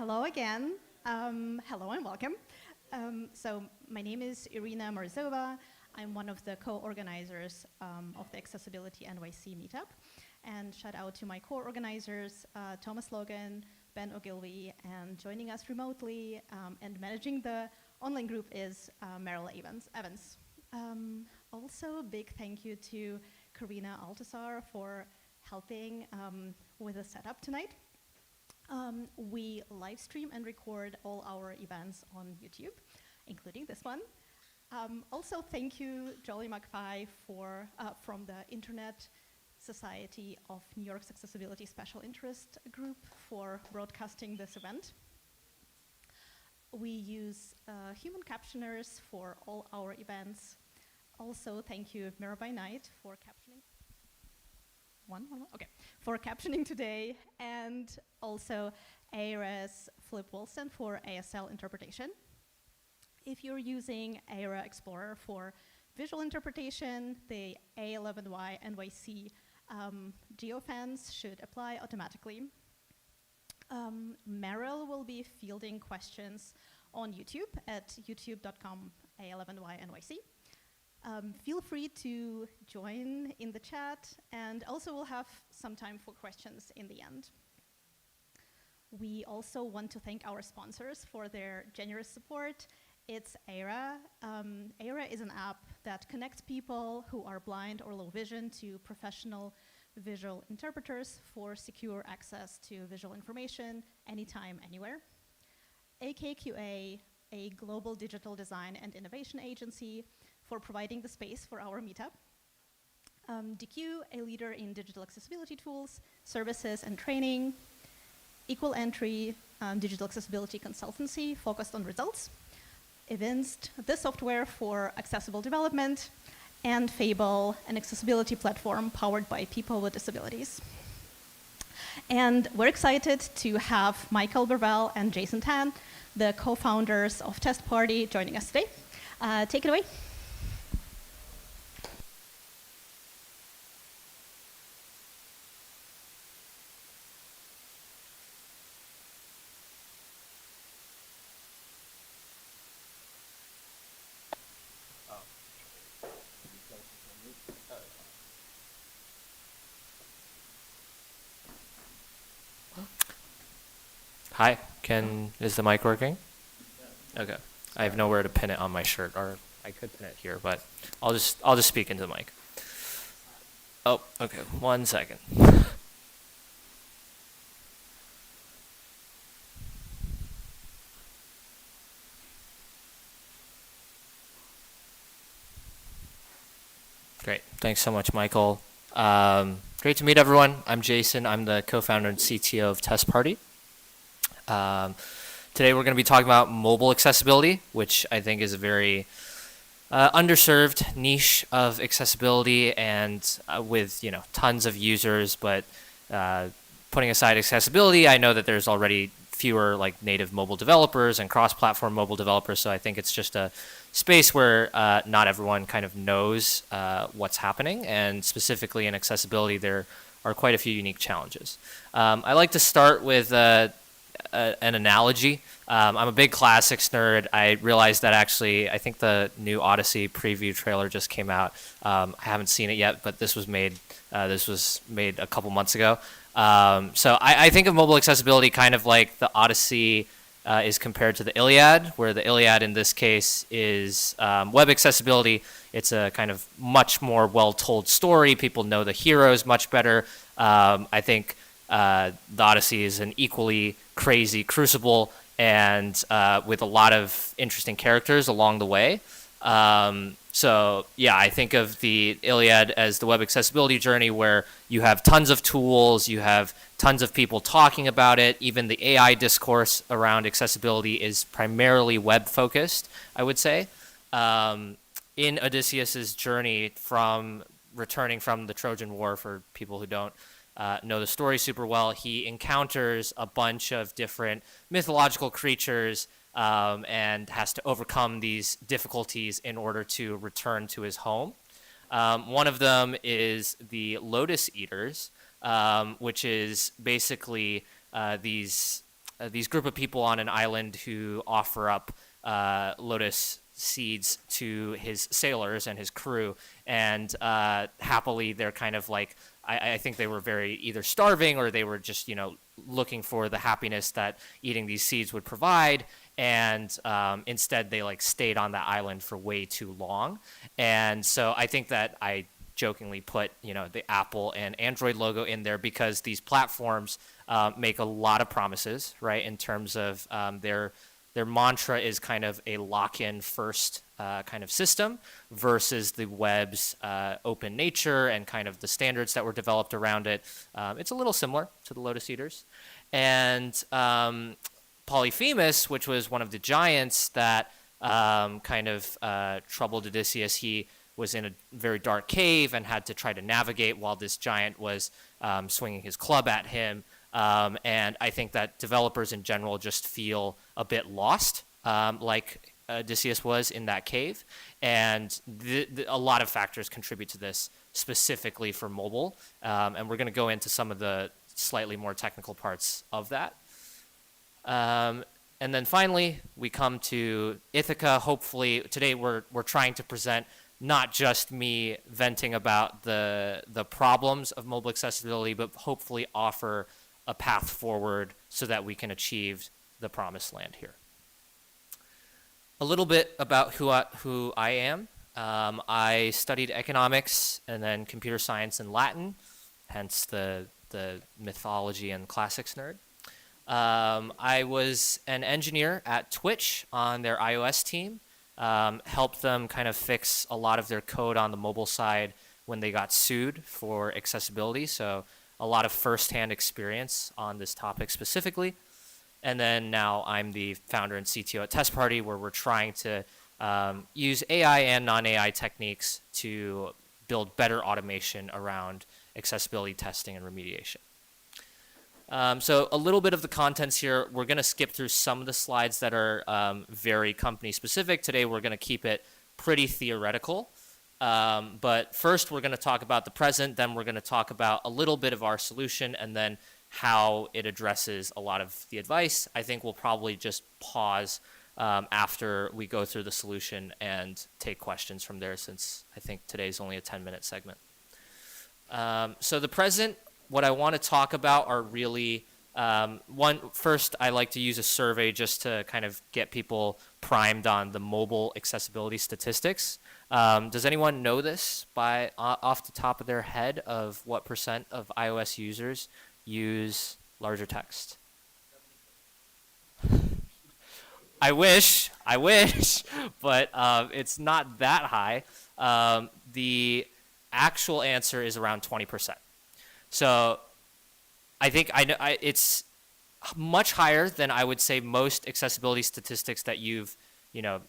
Hello again. Hello and welcome. So my name is Irina Morzova. I'm one of the co-organizers of the Accessibility NYC Meetup. And shout out to my co-organizers, Thomas Logan, Ben Ogilvy, and joining us remotely and managing the online group is Meryl Evans. Also, big thank you to Karina Altasar for helping with the setup tonight. We live stream and record all our events on YouTube, including this one. Also, thank you, Jolly McFly, from the Internet Society of New York's Accessibility Special Interest Group for broadcasting this event. We use human captioners for all our events. Also, thank you, Mirror by Night, for captioning. Okay. For captioning today, and also ARA's Flip Wilson for ASL interpretation. If you're using ARA Explorer for visual interpretation, the A11Y NYC geofence should apply automatically. Meryl will be fielding questions on YouTube at youtube.com A11YNYC. Feel free to join in the chat, and also we'll have some time for questions in the end. We also want to thank our sponsors for their generous support. It's ARA. ARA is an app that connects people who are blind or low vision to professional visual interpreters for secure access to visual information anytime, anywhere. AKQA, a global digital design and innovation agency, for providing the space for our meetup. DQ, a leader in digital accessibility tools, services, and training. Equal Entry, digital accessibility consultancy focused on results. Evinced, the software for accessible development. And Fable, an accessibility platform powered by people with disabilities. And we're excited to have Michael Bervell and Jason Tan, the co-founders of Test Party, joining us today. Take it away. Hi, is the mic working? Okay. I have nowhere to pin it on my shirt, or I could pin it here, but I'll just speak into the mic. Oh, okay, 1 second. Great, thanks so much, Michael. Great to meet everyone. I'm Jason. I'm the co-founder and CTO of Test Party. Today we're going to be talking about mobile accessibility, which I think is a very underserved niche of accessibility, and with tons of users. But putting aside accessibility, I know that there's already fewer native mobile developers and cross-platform mobile developers. So I think it's just a space where not everyone kind of knows what's happening, and specifically in accessibility, there are quite a few unique challenges. I like to start with an analogy. I'm a big classics nerd. I realized that actually, I think the new Odyssey preview trailer just came out. I haven't seen it yet, but this was made a couple months ago. So I think of mobile accessibility kind of like the Odyssey is compared to the Iliad, where the Iliad in this case is web accessibility. It's a kind of much more well-told story. People know the heroes much better. I think the Odyssey is an equally crazy crucible, and with a lot of interesting characters along the way. So yeah, I think of the Iliad as the web accessibility journey, where you have tons of tools, you have tons of people talking about it. Even the AI discourse around accessibility is primarily web focused, I would say. In Odysseus's journey from returning from the Trojan War, for people who don't know the story super well, he encounters a bunch of different mythological creatures and has to overcome these difficulties in order to return to his home. One of them is the Lotus Eaters, which is basically these these group of people on an island who offer up lotus seeds to his sailors and his crew, and happily they're kind of like, I think they were very either starving or they were just, you know, looking for the happiness that eating these seeds would provide, and instead they like stayed on that island for way too long. And so I think that I jokingly put, you know, the Apple and Android logo in there because these platforms make a lot of promises, right, in terms of their mantra is kind of a lock-in first kind of system versus the web's open nature and kind of the standards that were developed around it. It's a little similar to the Lotus Eaters. And Polyphemus, which was one of the giants that kind of troubled Odysseus, he was in a very dark cave and had to try to navigate while this giant was swinging his club at him. And I think that developers in general just feel a bit lost, like Odysseus was in that cave. And a lot of factors contribute to this, specifically for mobile. And we're going to go into some of the slightly more technical parts of that. And then finally, we come to Ithaca. Hopefully, today we're trying to present not just me venting about the problems of mobile accessibility, but hopefully offer a path forward so that we can achieve the promised land here. A little bit about who I am. I studied economics and then computer science and Latin, hence the mythology and classics nerd. I was an engineer at Twitch on their iOS team, helped them kind of fix a lot of their code on the mobile side when they got sued for accessibility. So a lot of firsthand experience on this topic specifically. And then now I'm the founder and CTO at Test Party, where we're trying to use AI and non-AI techniques to build better automation around accessibility testing and remediation. So a little bit of the contents here. We're going to skip through some of the slides that are very company specific. Today we're going to keep it pretty theoretical. But first we're going to talk about the present, then we're going to talk about a little bit of our solution, and then how it addresses a lot of the advice. I think we'll probably just pause after we go through the solution and take questions from there, since I think today's only a 10-minute segment. So the present, what I want to talk about are really, first I like to use a survey just to kind of get people primed on the mobile accessibility statistics. Does anyone know this off the top of their head of what % of iOS users use larger text? I wish, but it's not that high. The actual answer is around 20%. So I think it's much higher than I would say most accessibility statistics that you've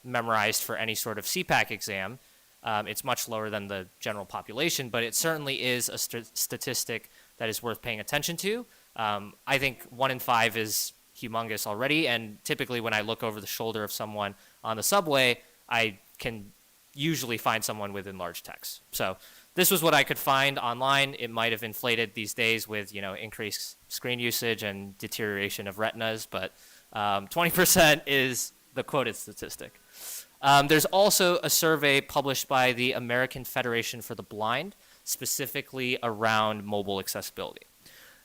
memorized for any sort of CPAC exam. It's much lower than the general population, but it certainly is a statistic that is worth paying attention to. I think 1 in 5 is humongous already, and typically when I look over the shoulder of someone on the subway, I can usually find someone with large text. So this was what I could find online. It might have inflated these days with increased screen usage and deterioration of retinas, but 20% is the quoted statistic. There's also a survey published by the American Federation for the Blind, specifically around mobile accessibility.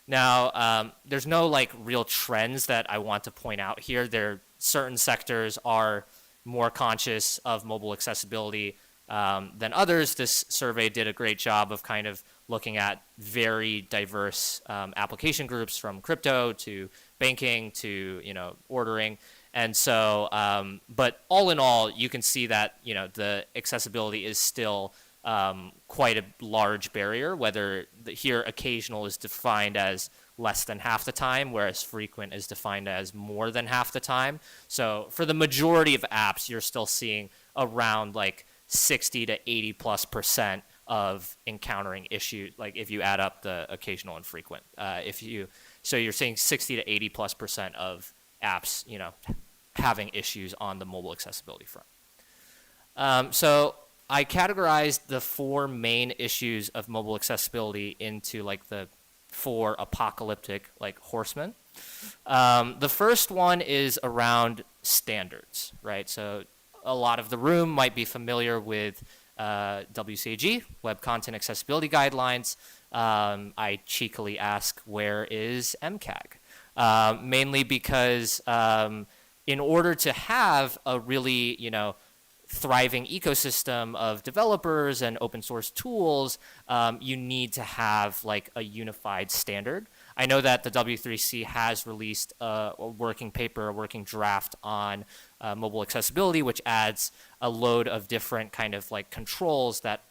Now, there's no real trends that I want to point out here. Certain sectors are more conscious of mobile accessibility than others. This survey did a great job of kind of looking at very diverse application groups, from crypto to banking to ordering. And so, but all in all, you can see that the accessibility is still quite a large barrier, whether here occasional is defined as less than half the time, whereas frequent is defined as more than half the time. So for the majority of apps, you're still seeing around 60 to 80+% of encountering issues, if you add up the occasional and frequent. So you're seeing 60 to 80+% of apps, having issues on the mobile accessibility front. So I categorized the 4 main issues of mobile accessibility into the 4 apocalyptic horsemen. The first one is around standards, right? So a lot of the room might be familiar with WCAG, Web Content Accessibility Guidelines. I cheekily ask, where is MCAG? Mainly because in order to have a really, thriving ecosystem of developers and open source tools, you need to have like a unified standard. I know that the W3C has released a working paper, a working draft on mobile accessibility, which adds a load of different kind of like controls that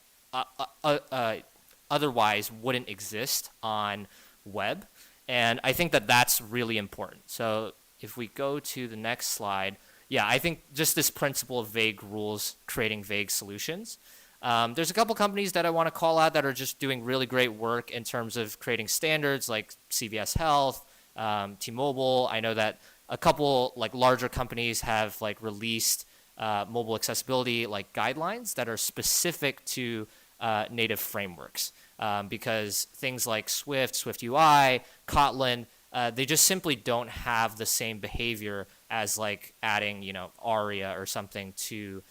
otherwise wouldn't exist on web. And I think that that's really important. So if we go to the next slide, yeah, I think just this principle of vague rules creating vague solutions. There's a couple companies that I want to call out that are just doing really great work in terms of creating standards, like CVS Health, T-Mobile. I know that a couple like larger companies have like released mobile accessibility like guidelines that are specific to native frameworks, because things like Swift, Swift UI, Kotlin, they just simply don't have the same behavior as like adding, ARIA or something to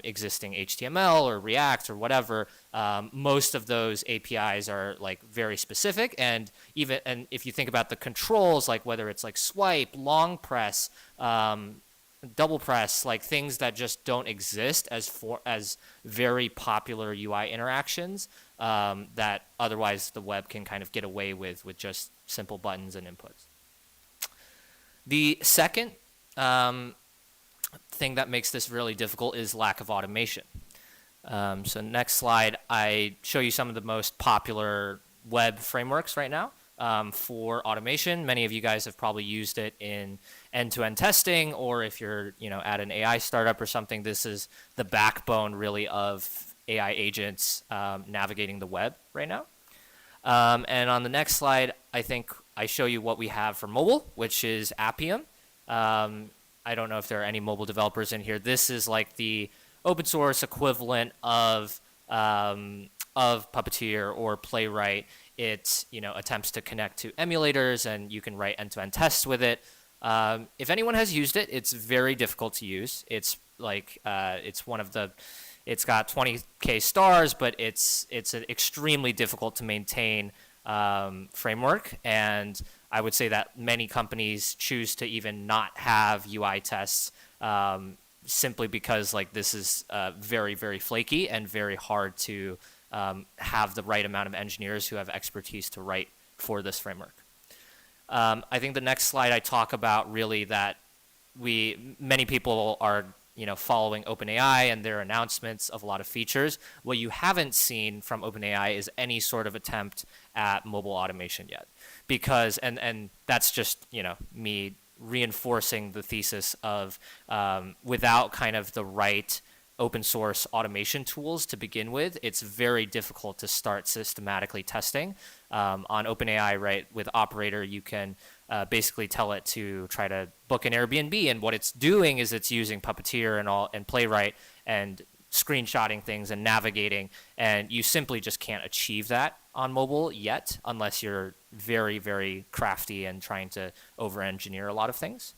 existing HTML or React or whatever. Most of those APIs are like very specific, and if you think about the controls, like whether it's like swipe, long press, double press, like things that just don't exist as very popular UI interactions, that otherwise the web can kind of get away with just simple buttons and inputs. The second thing that makes this really difficult is lack of automation. So next slide, I show you some of the most popular web frameworks right now for automation. Many of you guys have probably used it in end-to-end testing, or if you're at an AI startup or something, this is the backbone really of AI agents navigating the web right now. And on the next slide, I think I show you what we have for mobile, which is Appium. I don't know if there are any mobile developers in here. This is like the open source equivalent of Puppeteer or Playwright. It attempts to connect to emulators, and you can write end-to-end tests with it. If anyone has used it, it's very difficult to use. It's like it's got 20K stars, but it's an extremely difficult to maintain framework, and I would say that many companies choose to even not have UI tests simply because like this is very, very flaky and very hard to have the right amount of engineers who have expertise to write for this framework. I think the next slide I talk about really that many people are following OpenAI and their announcements of a lot of features. What you haven't seen from OpenAI is any sort of attempt at mobile automation yet, because and that's just me reinforcing the thesis of without kind of the right open source automation tools to begin with, it's very difficult to start systematically testing. On OpenAI, right, with Operator, you can basically tell it to try to book an Airbnb, and what it's doing is it's using Puppeteer and Playwright and screenshotting things and navigating, and you simply just can't achieve that on mobile yet unless you're very, very crafty and trying to over-engineer a lot of things.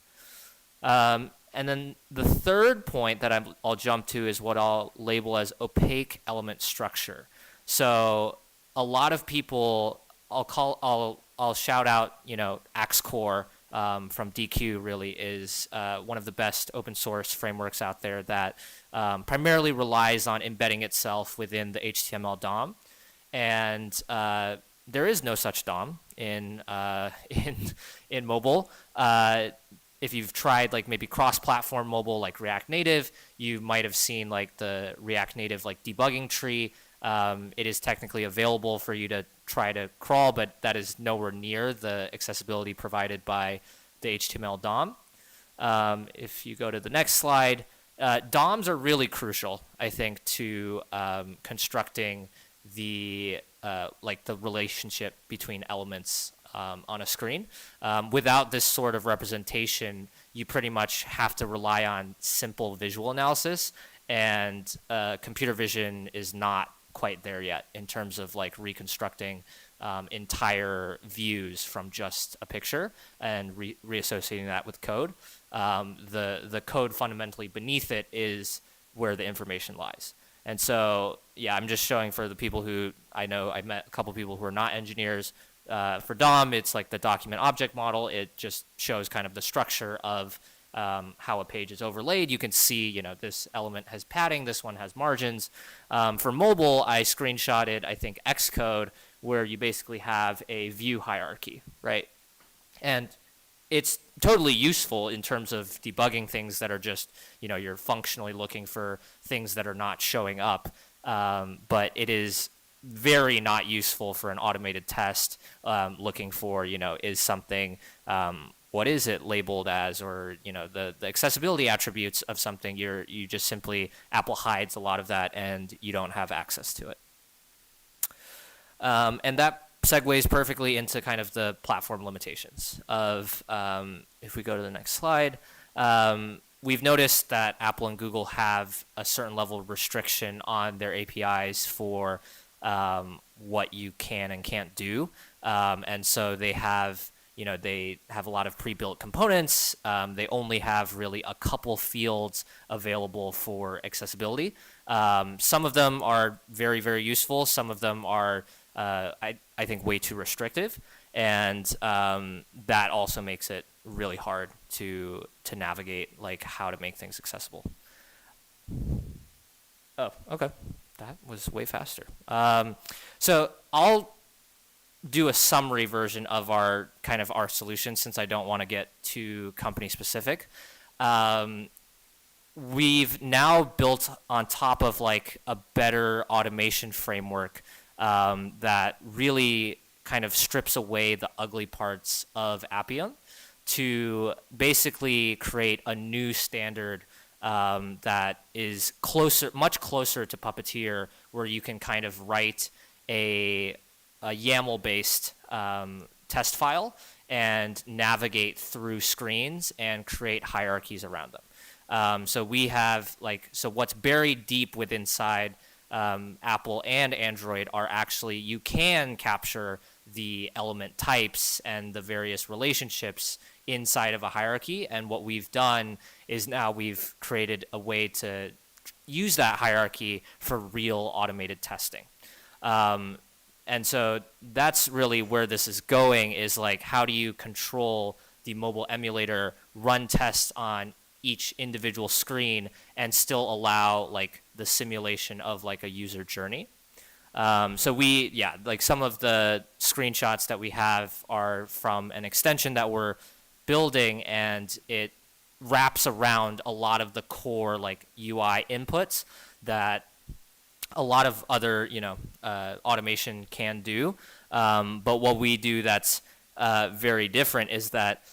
And then the third point that I'll jump to is what I'll label as opaque element structure. So a lot of people, I'll shout out, AxeCore from DQ really is one of the best open source frameworks out there that primarily relies on embedding itself within the HTML DOM. And there is no such DOM in mobile. If you've tried like maybe cross-platform mobile like React Native, you might have seen like the React Native like debugging tree. It is technically available for you to try to crawl, but that is nowhere near the accessibility provided by the HTML DOM. If you go to the next slide, DOMs are really crucial, I think, to constructing the relationship between elements on a screen. Without this sort of representation, you pretty much have to rely on simple visual analysis, and computer vision is not quite there yet in terms of like reconstructing entire views from just a picture and reassociating that with code. The code fundamentally beneath it is where the information lies. And so, yeah, I'm just showing for the people who I know. I've met a couple people who are not engineers. For DOM, it's like the document object model. It just shows kind of the structure of how a page is overlaid. You can see, this element has padding, this one has margins. For mobile, I screenshotted, I think, Xcode, where you basically have a view hierarchy, right? And it's totally useful in terms of debugging things that are just, you're functionally looking for things that are not showing up. But it is very not useful for an automated test, looking for, is something, what is it labeled as, or, the accessibility attributes of something. You just simply, Apple hides a lot of that and you don't have access to it. And that segues perfectly into kind of the platform limitations of, if we go to the next slide, we've noticed that Apple and Google have a certain level of restriction on their APIs for what you can and can't do. And so they have, they have a lot of pre-built components. They only have really a couple fields available for accessibility. Some of them are very, very useful. Some of them are, I think, way too restrictive. And that also makes it really hard to navigate, like, how to make things accessible. Oh, okay. That was way faster. So I'll do a summary version of our solution, since I don't want to get too company specific. We've now built on top of like a better automation framework that really kind of strips away the ugly parts of Appium to basically create a new standard that is much closer to Puppeteer, where you can kind of write a YAML-based test file and navigate through screens and create hierarchies around them. So we have so what's buried deep within inside Apple and Android are actually, you can capture the element types and the various relationships inside of a hierarchy. And what we've done is now we've created a way to use that hierarchy for real automated testing. And so that's really where this is going, is like, how do you control the mobile emulator, run tests on each individual screen, and still allow like the simulation of like a user journey. So like some of the screenshots that we have are from an extension that we're building, and it wraps around a lot of the core like UI inputs that a lot of other automation can do. But what we do that's very different is that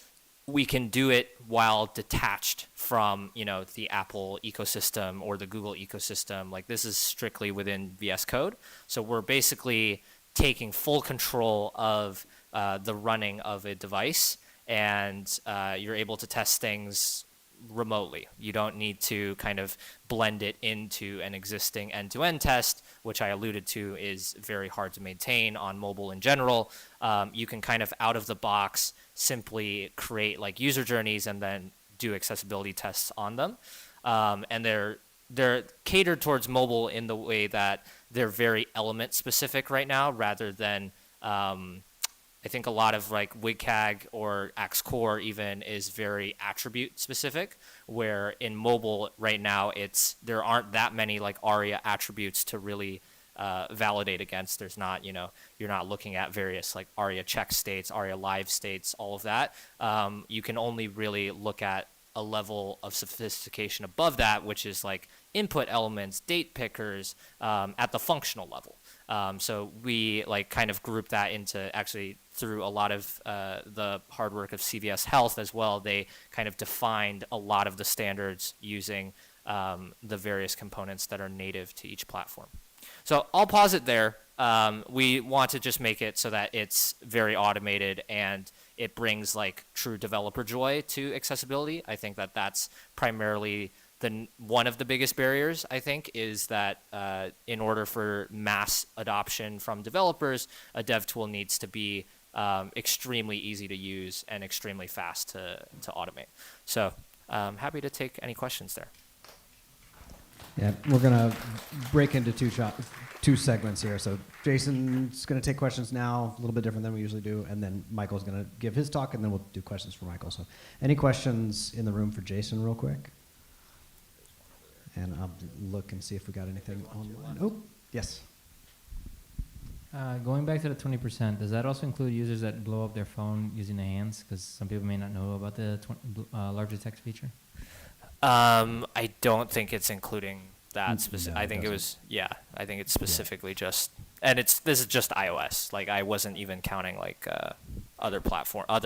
we can do it while detached from the Apple ecosystem or the Google ecosystem. Like, this is strictly within VS Code. So we're basically taking full control of the running of a device, and you're able to test things remotely. You don't need to kind of blend it into an existing end-to-end test, which I alluded to is very hard to maintain on mobile in general. You can kind of out of the box simply create like user journeys and then do accessibility tests on them. And they're catered towards mobile in the way that they're very element specific right now, rather than I think a lot of like WCAG or Axe Core even is very attribute specific, where in mobile right now there aren't that many like ARIA attributes to really validate against. There's not, you're not looking at various like ARIA check states, ARIA live states, all of that. You can only really look at a level of sophistication above that, which is like input elements, date pickers, at the functional level. So we like kind of group that into, actually through a lot of the hard work of CVS Health as well. They kind of defined a lot of the standards using the various components that are native to each platform. So I'll pause it there. We want to just make it so that it's very automated and it brings like true developer joy to accessibility. I think that that's primarily one of the biggest barriers, I think, is that in order for mass adoption from developers, a dev tool needs to be extremely easy to use and extremely fast to automate. So happy to take any questions there. Yeah, we're gonna break into two segments here. So Jason's gonna take questions now, a little bit different than we usually do, and then Michael's gonna give his talk, and then we'll do questions for Michael. So any questions in the room for Jason real quick? And I'll look and see if we got anything online. Oh, yes. Going back to the 20%, does that also include users that blow up their phone using their hands? Because some people may not know about the larger text feature. I don't think it's including that specific. No, I think it was, yeah. I think it's specifically just, and this is just iOS. Like I wasn't even counting like other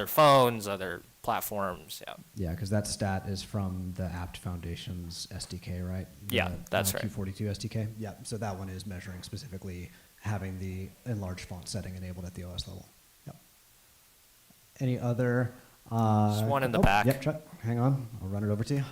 phones, other platforms. Yeah. Yeah, because that stat is from the Apt Foundation's SDK, right? Yeah, that's right. Q42 SDK. Yeah, so that one is measuring specifically having the enlarged font setting enabled at the OS level. Yep. Any other? There's one in the back. Yep, hang on. I'll run it over to you.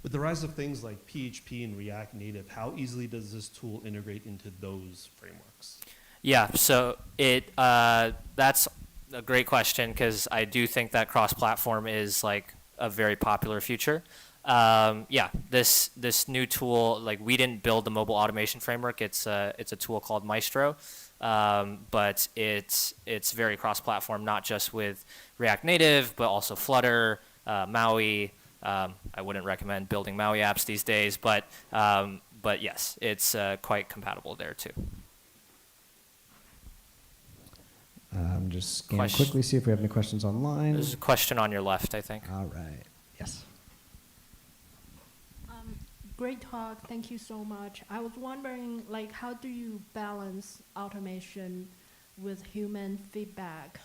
With the rise of things like PHP and React Native, how easily does this tool integrate into those frameworks? Yeah, so that's a great question because I do think that cross-platform is like a very popular feature. Yeah, this new tool, like we didn't build the mobile automation framework. It's a tool called Maestro, but it's very cross-platform, not just with React Native, but also Flutter, Maui. I wouldn't recommend building Maui apps these days, but yes, it's quite compatible there too. I'm just scanning quickly, see if we have any questions online. There's a question on your left, I think. All right. Yes. Great talk. Thank you so much. I was wondering, like, how do you balance automation with human feedback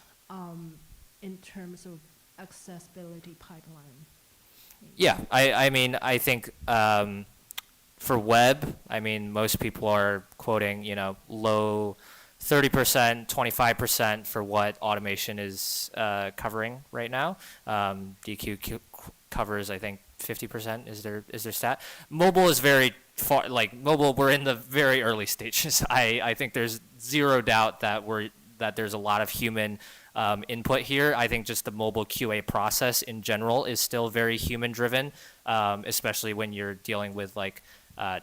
in terms of accessibility pipeline? Yeah, I mean, I think for web, I mean, most people are quoting, low 30%, 25% for what automation is covering right now. DQ covers, I think, 50% is their stat. Mobile is very far, like mobile, we're in the very early stages. I think there's zero doubt that there's a lot of human input here. I think just the mobile QA process in general is still very human driven, especially when you're dealing with like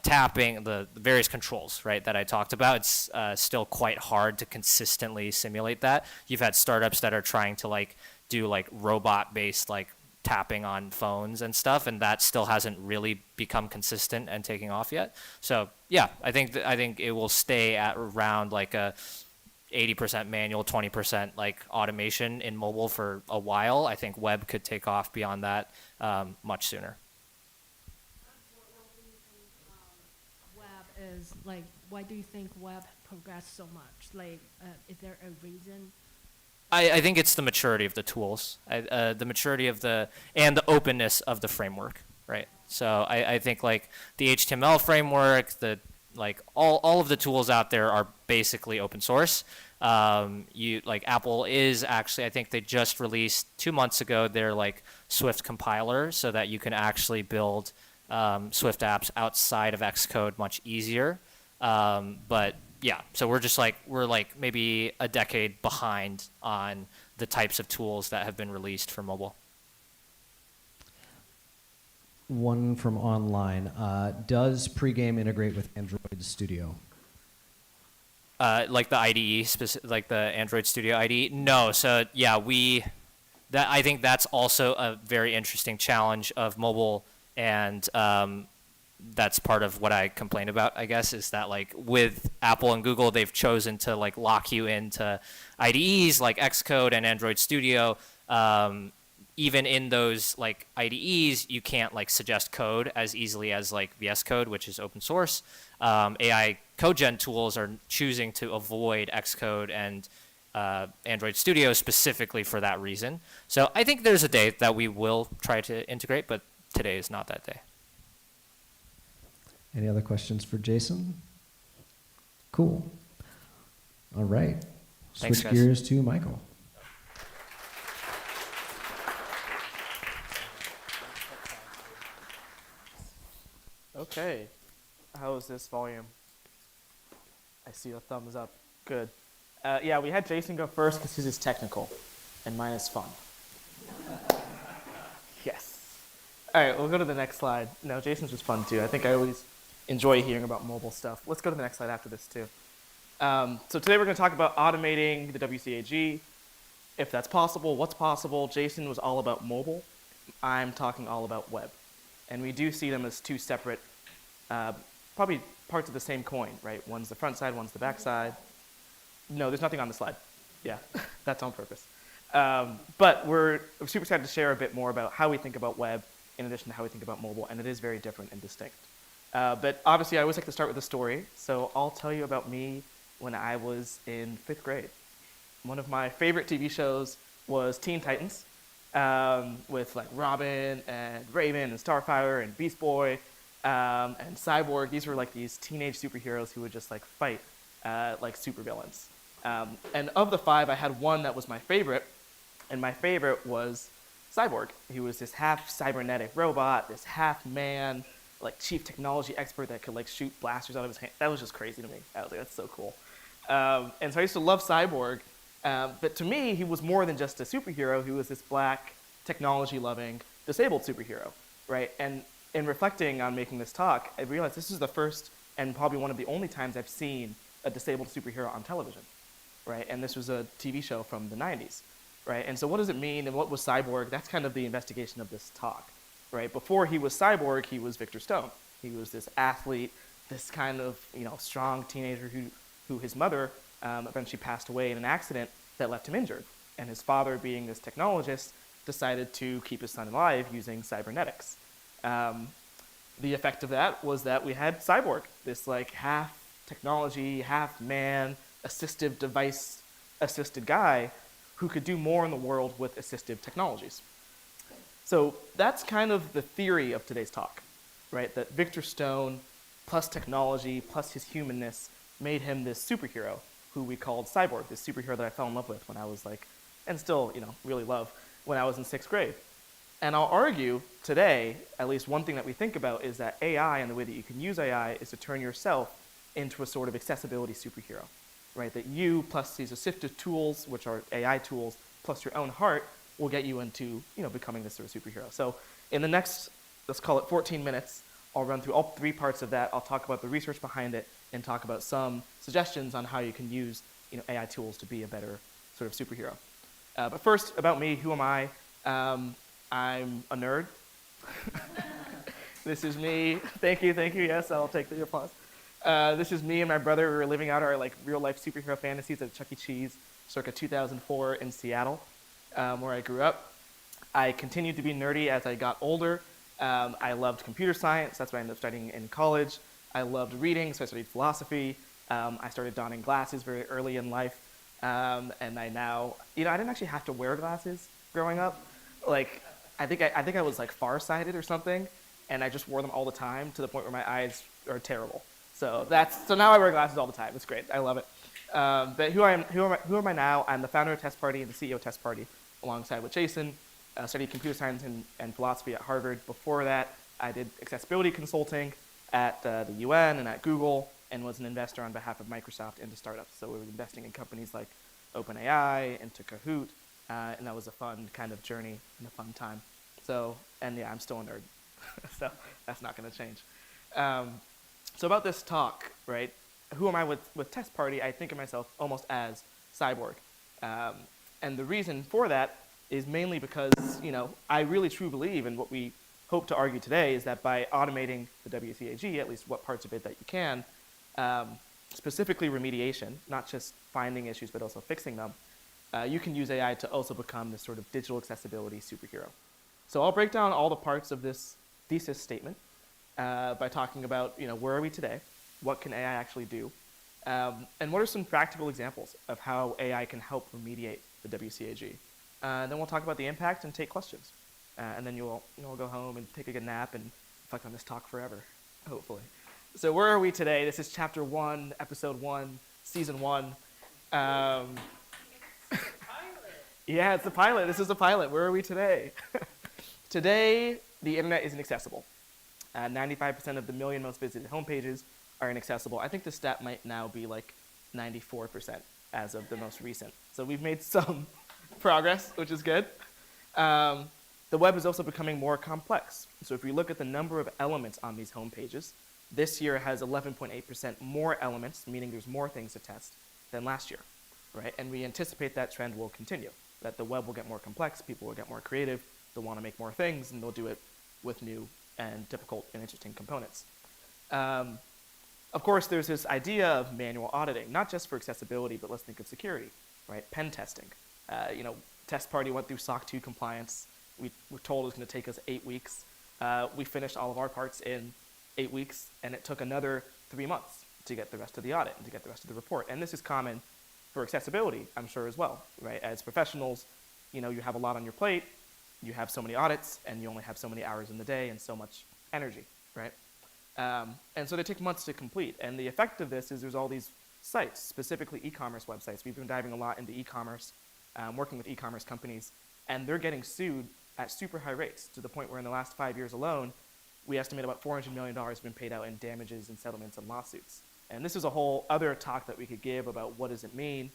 tapping, the various controls, right, that I talked about. It's still quite hard to consistently simulate that. You've had startups that are trying to like do like robot based like tapping on phones and stuff, and that still hasn't really become consistent and taking off yet. So yeah, I think it will stay at around like a 80% manual, 20% like automation in mobile for a while. I think web could take off beyond that much sooner. Is like, why do you think web progressed so much? Like, is there a reason? I think it's the maturity of the tools, the maturity of and the openness of the framework, right? So I think like the HTML framework, like all of the tools out there are basically open source. Like Apple is actually, I think they just released 2 months ago their like Swift compiler so that you can actually build Swift apps outside of Xcode much easier. But yeah, so we're like maybe a decade behind on the types of tools that have been released for mobile. One from online. Does pregame integrate with Android Studio? Like the IDE, like the Android Studio IDE? No. So yeah, I think that's also a very interesting challenge of mobile. And that's part of what I complain about, I guess, is that like with Apple and Google, they've chosen to like lock you into IDEs like Xcode and Android Studio. Even in those like IDEs, you can't like suggest code as easily as like VS Code, which is open source. AI code gen tools are choosing to avoid Xcode and Android Studio specifically for that reason. So I think there's a day that we will try to integrate, but today is not that day. Any other questions for Jason? Cool. All right. Thanks, Switch guys. gears to Michael. Okay. How is this volume? I see a thumbs up. Good. Yeah, we had Jason go first because his is technical, and mine is fun. Yes. All right, we'll go to the next slide. No, Jason's was fun too. I think I always enjoy hearing about mobile stuff. Let's go to the next slide after this too. So today we're going to talk about automating the WCAG, if that's possible, what's possible. Jason was all about mobile. I'm talking all about web. And we do see them as two separate, probably parts of the same coin, right? One's the front side, one's the back side. No, there's nothing on the slide. Yeah, that's on purpose. But we're super excited to share a bit more about how we think about web in addition to how we think about mobile, and it is very different and distinct. But obviously, I always like to start with a story, so I'll tell you about me when I was in 5th grade. One of my favorite TV shows was Teen Titans, with like Robin and Raven and Starfire and Beast Boy and Cyborg. These were like these teenage superheroes who would just like fight like supervillains. And of the 5, I had one that was my favorite, and my favorite was Cyborg. He was this half cybernetic robot, this half man, like chief technology expert that could like shoot blasters out of his hand. That was just crazy to me. I was like, that's so cool. And so I used to love Cyborg, but to me, he was more than just a superhero. He was this black, technology-loving, disabled superhero, right? And in reflecting on making this talk, I realized this is the first and probably one of the only times I've seen a disabled superhero on television, right? And this was a TV show from the 90s, right? And so what does it mean, and what was Cyborg? That's kind of the investigation of this talk, right? Before he was Cyborg, he was Victor Stone. He was this athlete, this kind of strong teenager who his mother eventually passed away in an accident that left him injured. And his father, being this technologist, decided to keep his son alive using cybernetics. The effect of that was that we had Cyborg, this like half technology, half man, assistive device assisted guy who could do more in the world with assistive technologies. So that's kind of the theory of today's talk, right? That Victor Stone plus technology plus his humanness made him this superhero who we called Cyborg, this superhero that I fell in love with when I was like, and still, really love, when I was in 6th grade. And I'll argue today, at least one thing that we think about is that AI and the way that you can use AI is to turn yourself into a sort of accessibility superhero, right? That you plus these assistive tools, which are AI tools, plus your own heart will get you into, becoming this sort of superhero. So in the next, let's call it 14 minutes, I'll run through all 3 parts of that. I'll talk about the research behind it and talk about some suggestions on how you can use, AI tools to be a better sort of superhero. But first, about me, who am I? I'm a nerd. This is me. Thank you. Yes, I'll take the applause. This is me and my brother. We were living out our like real life superhero fantasies at Chuck E. Cheese, circa 2004 in Seattle, where I grew up. I continued to be nerdy as I got older. I loved computer science. That's what I ended up studying in college. I loved reading, so I studied philosophy. I started donning glasses very early in life. And I now, I didn't actually have to wear glasses growing up. Like, I think I was like farsighted or something, and I just wore them all the time to the point where my eyes are terrible. So now I wear glasses all the time. It's great. I love it. But who am I now? I'm the founder of Test Party and the CEO of Test Party, alongside with Jason. Studied computer science and philosophy at Harvard. Before that, I did accessibility consulting at the UN and at Google, and was an investor on behalf of Microsoft into startups. So we were investing in companies like OpenAI, into Kahoot, and that was a fun kind of journey and a fun time. So, and yeah, I'm still a nerd, so that's not going to change. So about this talk, right? Who am I with Test Party? I think of myself almost as Cyborg, and the reason for that is mainly because I really truly believe, in what we hope to argue today, is that by automating the WCAG, at least what parts of it that you can, specifically remediation, not just finding issues but also fixing them, you can use AI to also become this sort of digital accessibility superhero. So I'll break down all the parts of this thesis statement by talking about where are we today, what can AI actually do, and what are some practical examples of how AI can help remediate the WCAG. Then we'll talk about the impact and take questions. And then you'll go home and take a good nap and reflect on this talk forever, hopefully. So where are we today? This is chapter 1, episode 1, season 1. Yeah, it's the pilot. This is the pilot. Where are we today? Today, the internet is inaccessible. 95% of the million most visited homepages are inaccessible. I think the stat might now be like 94% as of the most recent. So we've made some progress, which is good. The web is also becoming more complex. So if we look at the number of elements on these homepages, this year has 11.8% more elements, meaning there's more things to test than last year, right? And we anticipate that trend will continue, that the web will get more complex, people will get more creative, they'll want to make more things, and they'll do it with new and difficult and interesting components. Of course, there's this idea of manual auditing, not just for accessibility, but let's think of security, right? Pen testing. Test Party went through SOC 2 compliance. We were told it was going to take us 8 weeks. We finished all of our parts in 8 weeks, and it took another 3 months to get the rest of the audit and to get the rest of the report. And this is common for accessibility, I'm sure, as well, right? As professionals, you have a lot on your plate, you have so many audits, and you only have so many hours in the day and so much energy, right? And so they take months to complete. And the effect of this is there's all these sites, specifically e-commerce websites. We've been diving a lot into e-commerce, working with e-commerce companies, and they're getting sued at super high rates, to the point where in the last 5 years alone, we estimate about $400 million have been paid out in damages and settlements and lawsuits. And this is a whole other talk that we could give about what does it mean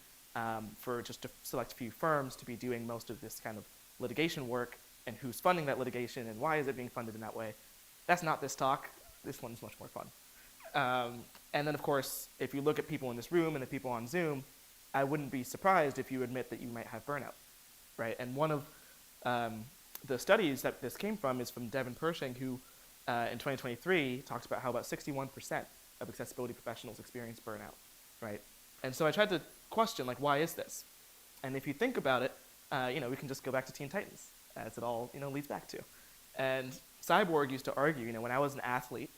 for just a select few firms to be doing most of this kind of litigation work, and who's funding that litigation, and why is it being funded in that way. That's not this talk. This one's much more fun. And then, of course, if you look at people in this room and the people on Zoom, I wouldn't be surprised if you admit that you might have burnout, right? And one of the studies that this came from is from Devin Pershing, who in 2023 talks about how about 61% of accessibility professionals experience burnout, right? And so I tried to question, like, why is this? And if you think about it, we can just go back to Teen Titans, as it all leads back to. And Cyborg used to argue, when I was an athlete,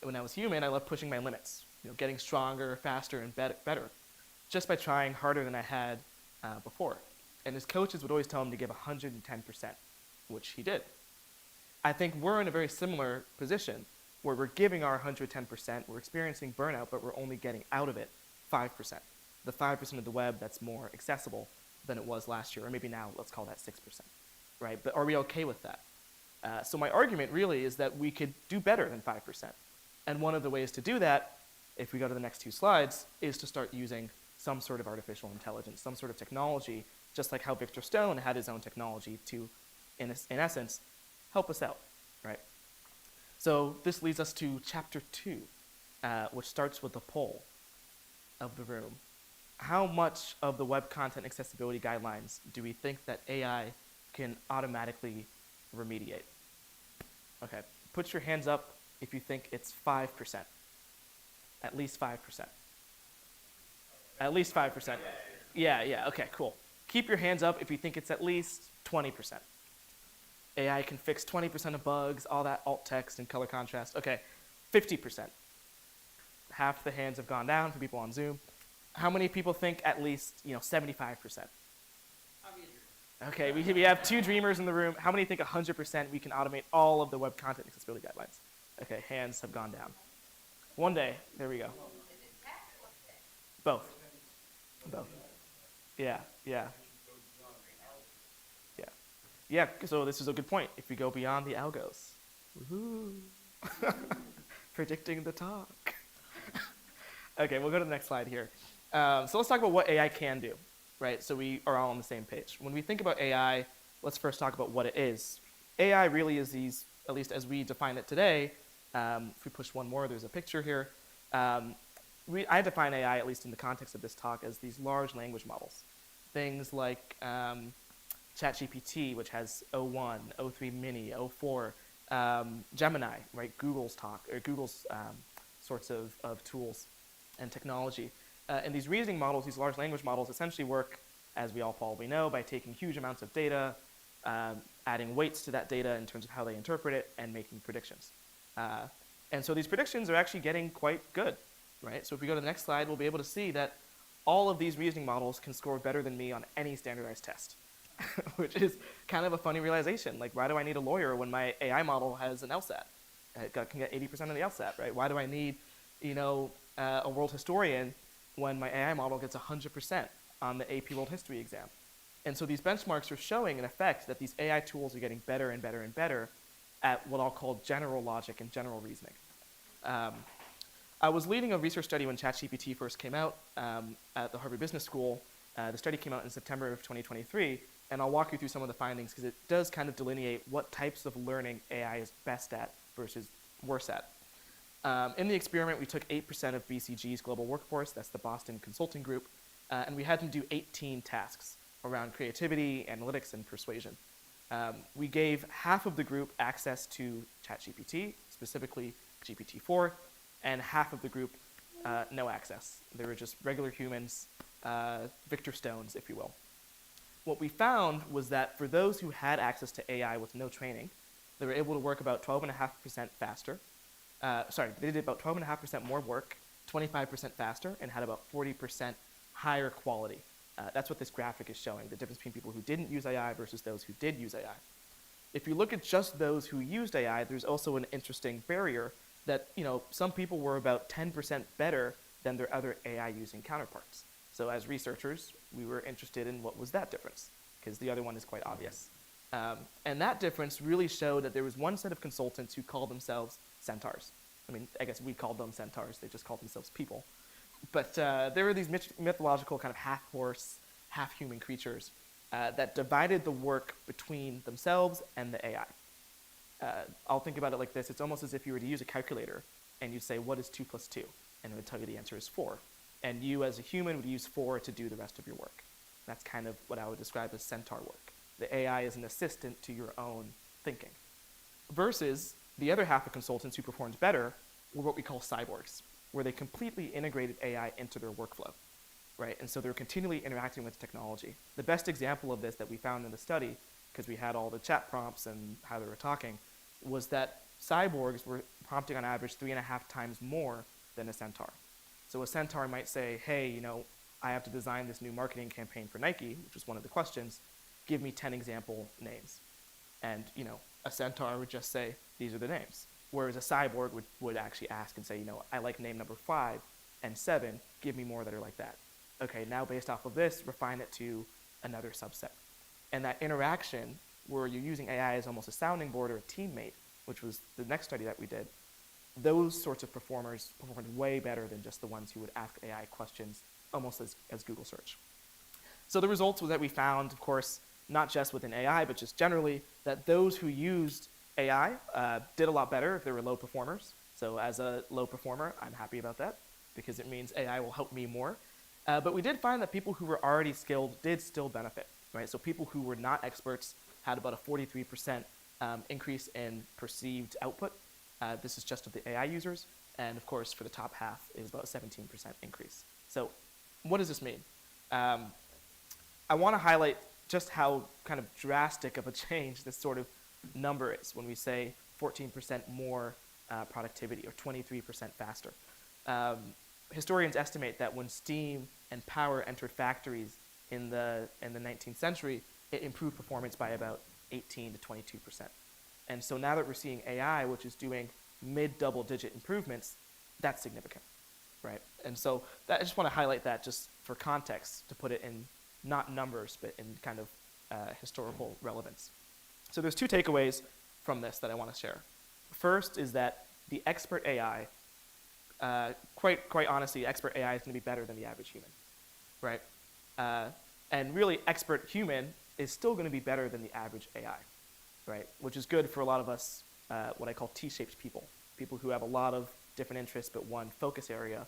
when I was human, I loved pushing my limits, getting stronger, faster, and better, just by trying harder than I had before. And his coaches would always tell him to give 110%, which he did. I think we're in a very similar position, where we're giving our 110%, we're experiencing burnout, but we're only getting out of it 5%. The 5% of the web that's more accessible than it was last year, or maybe now let's call that 6%, right? But are we okay with that? So my argument really is that we could do better than 5%. And one of the ways to do that, if we go to the next 2 slides, is to start using some sort of artificial intelligence, some sort of technology, just like how Victor Stone had his own technology to, in essence, help us out, right? So this leads us to chapter 2, which starts with a poll of the room. How much of the web content accessibility guidelines do we think that AI can automatically remediate? Okay, put your hands up if you think it's 5%. At least 5%. At least 5%. Yeah, okay, cool. Keep your hands up if you think it's at least 20%. AI can fix 20% of bugs, all that alt text and color contrast. Okay, 50%. Half the hands have gone down for people on Zoom. How many people think at least 75%? Okay, we have 2 dreamers in the room. How many think 100% we can automate all of the web content accessibility guidelines? Okay, hands have gone down. One day, there we go. Both. Yeah. So this is a good point. If we go beyond the algos, woohoo, predicting the talk. Okay, we'll go to the next slide here. So let's talk about what AI can do, right? So we are all on the same page. When we think about AI, let's first talk about what it is. AI really is these, at least as we define it today, if we push one more, there's a picture here. I define AI, at least in the context of this talk, as these large language models. Things like ChatGPT, which has O1, O3 Mini, O4, Gemini, right? Google's sorts of tools and technology. And these reasoning models, these large language models, essentially work, as we all probably know, by taking huge amounts of data, adding weights to that data in terms of how they interpret it, and making predictions. And so these predictions are actually getting quite good, right? So if we go to the next slide, we'll be able to see that all of these reasoning models can score better than me on any standardized test, which is kind of a funny realization. Like, why do I need a lawyer when my AI model has an LSAT? It can get 80% of the LSAT, right? Why do I need, a world historian when my AI model gets 100% on the AP World History exam? And so these benchmarks are showing, in effect, that these AI tools are getting better and better and better at what I'll call general logic and general reasoning. I was leading a research study when ChatGPT first came out at the Harvard Business School. The study came out in September of 2023, and I'll walk you through some of the findings because it does kind of delineate what types of learning AI is best at versus worse at. In the experiment, we took 8% of BCG's global workforce, that's the Boston Consulting Group, and we had them do 18 tasks around creativity, analytics, and persuasion. We gave half of the group access to ChatGPT, specifically GPT-4, and half of the group no access. They were just regular humans, Victor Stones, if you will. What we found was that for those who had access to AI with no training, they were able to work about 12.5% faster. They did about 12.5% more work, 25% faster, and had about 40% higher quality. That's what this graphic is showing, the difference between people who didn't use AI versus those who did use AI. If you look at just those who used AI, there's also an interesting barrier that, some people were about 10% better than their other AI using counterparts. So as researchers, we were interested in what was that difference, because the other one is quite obvious. And that difference really showed that there was one set of consultants who called themselves centaurs. I mean, I guess we called them centaurs, they just called themselves people. But there were these mythological kind of half-horse, half-human creatures that divided the work between themselves and the AI. I'll think about it like this. It's almost as if you were to use a calculator and you'd say, what is 2 + 2? And it would tell you the answer is 4. And you as a human would use 4 to do the rest of your work. That's kind of what I would describe as centaur work. The AI is an assistant to your own thinking. Versus the other half of consultants who performed better were what we call cyborgs, where they completely integrated AI into their workflow, right? And so they're continually interacting with technology. The best example of this that we found in the study, because we had all the chat prompts and how they were talking, was that cyborgs were prompting on average 3.5 times more than a centaur. So a centaur might say, hey, I have to design this new marketing campaign for Nike, which was one of the questions. Give me 10 example names. And, a centaur would just say, these are the names. Whereas a cyborg would actually ask and say, I like name number 5 and 7, give me more that are like that. Okay, now based off of this, refine it to another subset. And that interaction where you're using AI as almost a sounding board or a teammate, which was the next study that we did, those sorts of performers performed way better than just the ones who would ask AI questions almost as Google search. So the results was that we found, of course, not just within AI, but just generally, that those who used AI did a lot better if they were low performers. So as a low performer, I'm happy about that because it means AI will help me more. But we did find that people who were already skilled did still benefit, right? So people who were not experts had about a 43% increase in perceived output. This is just of the AI users. And of course, for the top half, is about a 17% increase. So what does this mean? I want to highlight just how kind of drastic of a change this sort of number is when we say 14% more productivity or 23% faster. Historians estimate that when steam and power entered factories in the 19th century, it improved performance by about 18 to 22%. And so now that we're seeing AI, which is doing mid-double-digit improvements, that's significant, right? And so I just want to highlight that just for context, to put it in not numbers, but in kind of historical relevance. So there's 2 takeaways from this that I want to share. First is that the expert AI, quite honestly, expert AI is going to be better than the average human, right? And really, expert human is still going to be better than the average AI, right? Which is good for a lot of us, what I call T-shaped people who have a lot of different interests but one focus area.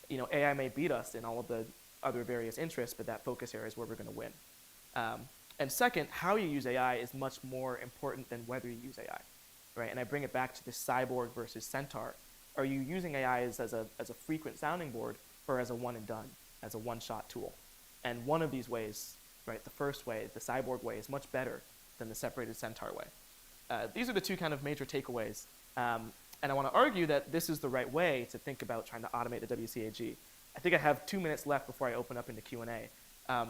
AI may beat us in all of the other various interests, but that focus area is where we're going to win. And second, how you use AI is much more important than whether you use AI, right? And I bring it back to this cyborg versus centaur. Are you using AI as a frequent sounding board or as a one and done, as a one-shot tool? And one of these ways, right, the first way, the cyborg way, is much better than the separated centaur way. These are the 2 kind of major takeaways. And I want to argue that this is the right way to think about trying to automate the WCAG. I think I have 2 minutes left before I open up into Q&A.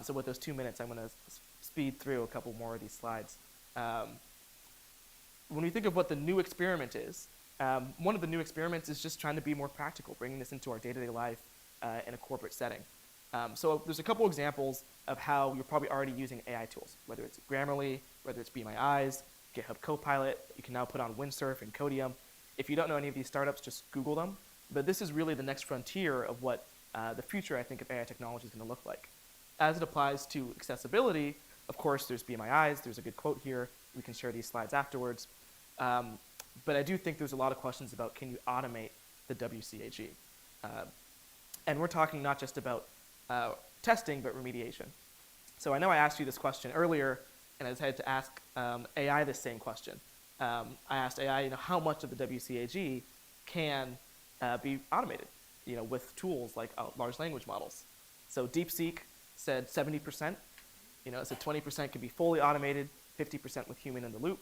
So with those 2 minutes, I'm going to speed through a couple more of these slides. When we think of what the new experiment is, one of the new experiments is just trying to be more practical, bringing this into our day-to-day life in a corporate setting. So there's a couple examples of how you're probably already using AI tools, whether it's Grammarly, whether it's Be My Eyes, GitHub Copilot. You can now put on Windsurf and Codium. If you don't know any of these startups, just Google them. But this is really the next frontier of what the future, I think, of AI technology is going to look like. As it applies to accessibility, of course, there's Be My Eyes. There's a good quote here. We can share these slides afterwards. But I do think there's a lot of questions about, can you automate the WCAG? And we're talking not just about testing, but remediation. So I know I asked you this question earlier, and I decided to ask AI this same question. I asked AI, how much of the WCAG can be automated, with tools like large language models. So DeepSeek said 70%. It said 20% can be fully automated, 50% with human in the loop.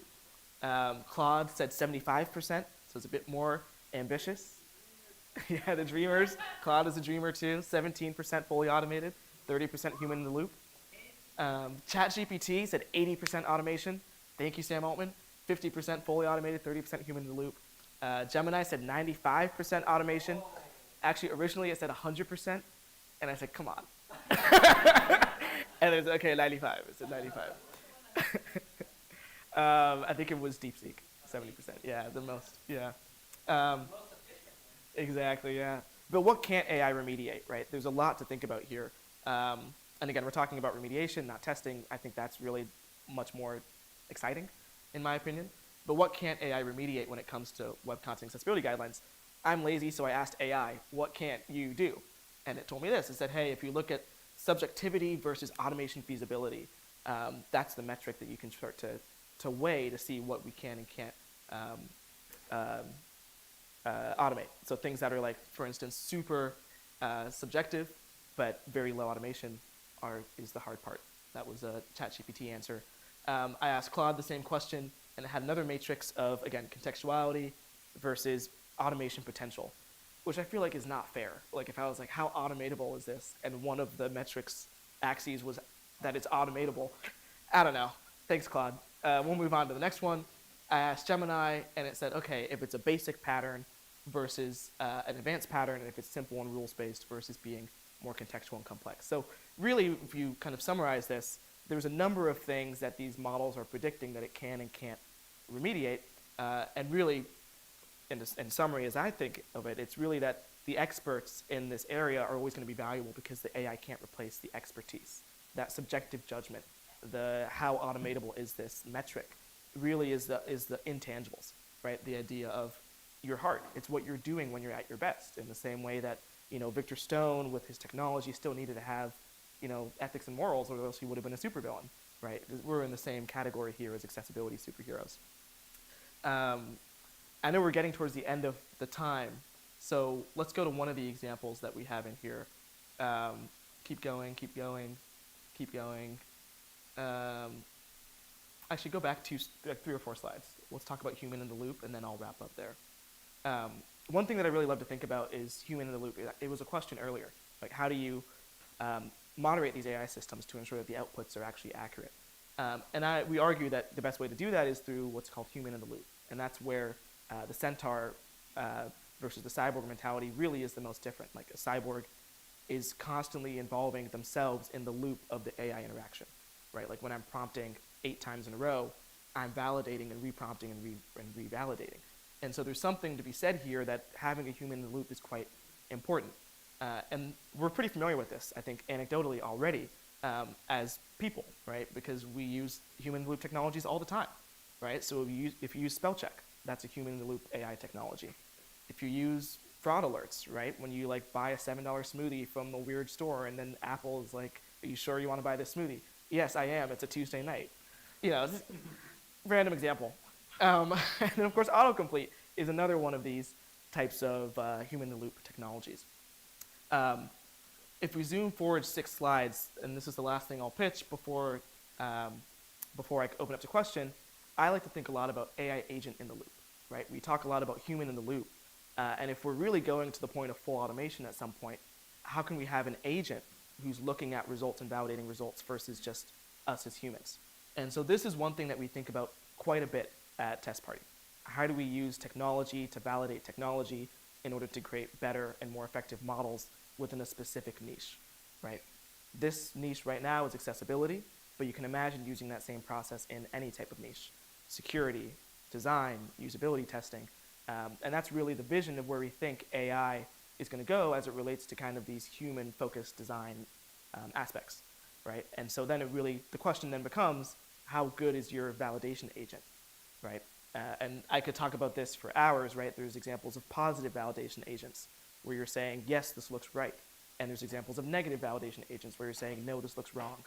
Claude said 75%, so it's a bit more ambitious. Yeah, the dreamers. Claude is a dreamer too. 17% fully automated, 30% human in the loop. ChatGPT said 80% automation. Thank you, Sam Altman. 50% fully automated, 30% human in the loop. Gemini said 95% automation. Actually, originally it said 100%, and I said, come on. And it was, okay, 95. It said 95. I think it was DeepSeek, 70%. Yeah, the most, yeah. Exactly, yeah. But what can't AI remediate, right? There's a lot to think about here. And again, we're talking about remediation, not testing. I think that's really much more exciting, in my opinion. But what can't AI remediate when it comes to web content accessibility guidelines? I'm lazy, so I asked AI, what can't you do? And it told me this. It said, hey, if you look at subjectivity versus automation feasibility, that's the metric that you can start to weigh to see what we can and can't automate. So things that are like, for instance, super subjective, but very low automation is the hard part. That was a ChatGPT answer. I asked Claude the same question, and it had another matrix of, again, contextuality versus automation potential, which I feel like is not fair. Like if I was like, how automatable is this? And one of the metrics axes was that it's automatable. I don't know. Thanks, Claude. We'll move on to the next one. I asked Gemini, and it said, okay, if it's a basic pattern versus an advanced pattern, and if it's simple and rules-based versus being more contextual and complex. So really, if you kind of summarize this, there's a number of things that these models are predicting that it can and can't remediate. And really, in summary, as I think of it, it's really that the experts in this area are always going to be valuable because the AI can't replace the expertise. That subjective judgment, the how automatable is this metric, really is the intangibles, right? The idea of your heart. It's what you're doing when you're at your best. In the same way that Victor Stone with his technology still needed to have ethics and morals, or else he would have been a supervillain, right? We're in the same category here as accessibility superheroes. I know we're getting towards the end of the time, so let's go to one of the examples that we have in here. Keep going, keep going, keep going. Actually, go back to 3 or 4 slides. Let's talk about human in the loop, and then I'll wrap up there. One thing that I really love to think about is human in the loop. It was a question earlier, like how do you moderate these AI systems to ensure that the outputs are actually accurate? And we argue that the best way to do that is through what's called human in the loop, and that's where the centaur versus the cyborg mentality really is the most different. Like a cyborg is constantly involving themselves in the loop of the AI interaction, right? Like when I'm prompting 8 times in a row, I'm validating and reprompting and revalidating. And so there's something to be said here that having a human in the loop is quite important. And we're pretty familiar with this, I think, anecdotally already as people, right? Because we use human in the loop technologies all the time, right? So if you use spell check, that's a human in the loop AI technology. If you use fraud alerts, right? When you buy a $7 smoothie from a weird store and then Apple is like, are you sure you want to buy this smoothie? Yes, I am. It's a Tuesday night. Just random example. And then of course, autocomplete is another one of these types of human in the loop technologies. If we zoom forward 6 slides, and this is the last thing I'll pitch before I open up to question, I like to think a lot about AI agent in the loop, right? We talk a lot about human in the loop. And if we're really going to the point of full automation at some point, how can we have an agent who's looking at results and validating results versus just us as humans? And so this is one thing that we think about quite a bit at Test Party. How do we use technology to validate technology in order to create better and more effective models within a specific niche, right? This niche right now is accessibility, but you can imagine using that same process in any type of niche. security, design, usability testing. And that's really the vision of where we think AI is going to go as it relates to kind of these human-focused design aspects, right? And so then the question then becomes, how good is your validation agent, right? And I could talk about this for hours, right? There's examples of positive validation agents where you're saying, yes, this looks right. And there's examples of negative validation agents where you're saying, no, this looks wrong,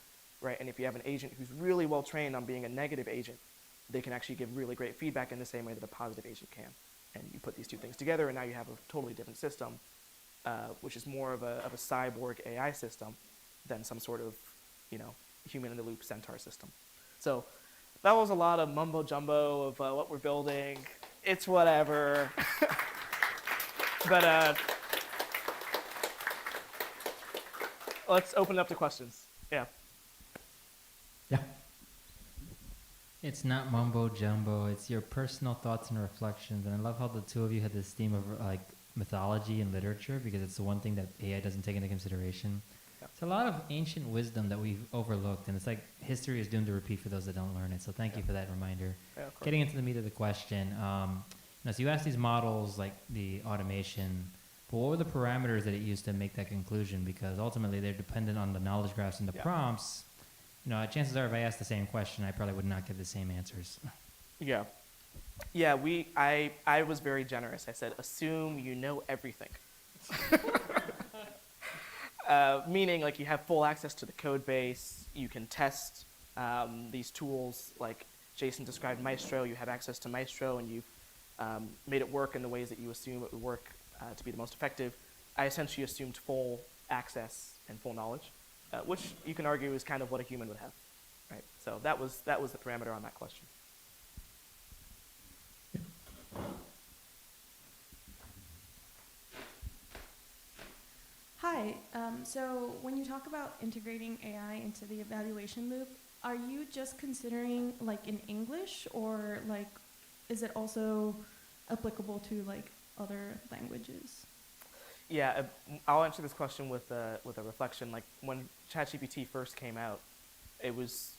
right? And if you have an agent who's really well trained on being a negative agent, they can actually give really great feedback in the same way that a positive agent can. And you put these two things together, and now you have a totally different system, which is more of a cyborg AI system than some sort of, human-in-the-loop centaur system. So that was a lot of mumbo-jumbo of what we're building. It's whatever. But let's open it up to questions. Yeah. Yeah. It's not mumbo jumbo. It's your personal thoughts and reflections. And I love how the two of you had this theme of like mythology and literature, because it's the one thing that AI doesn't take into consideration. Yeah. It's a lot of ancient wisdom that we've overlooked, and it's like history is doomed to repeat for those that don't learn it. So thank you for that reminder. Yeah, of course. Getting into the meat of the question, so you asked these models like the automation, but what were the parameters that it used to make that conclusion? Because ultimately they're dependent on the knowledge graphs and the Yeah. prompts. Chances are if I asked the same question, I probably would not get the same answers. Yeah. Yeah, I was very generous. I said, assume you know everything. Meaning, like, you have full access to the code base. You can test these tools. Like Jason described Maestro. You have access to Maestro, and you've made it work in the ways that you assume it would work to be the most effective. I essentially assumed full access and full knowledge, which you can argue is kind of what a human would have, right? So that was the parameter on that question. Hi. So when you talk about integrating AI into the evaluation loop, are you just considering like in English, or like is it also applicable to like other languages? Yeah, I'll answer this question with a reflection. Like when ChatGPT first came out, it was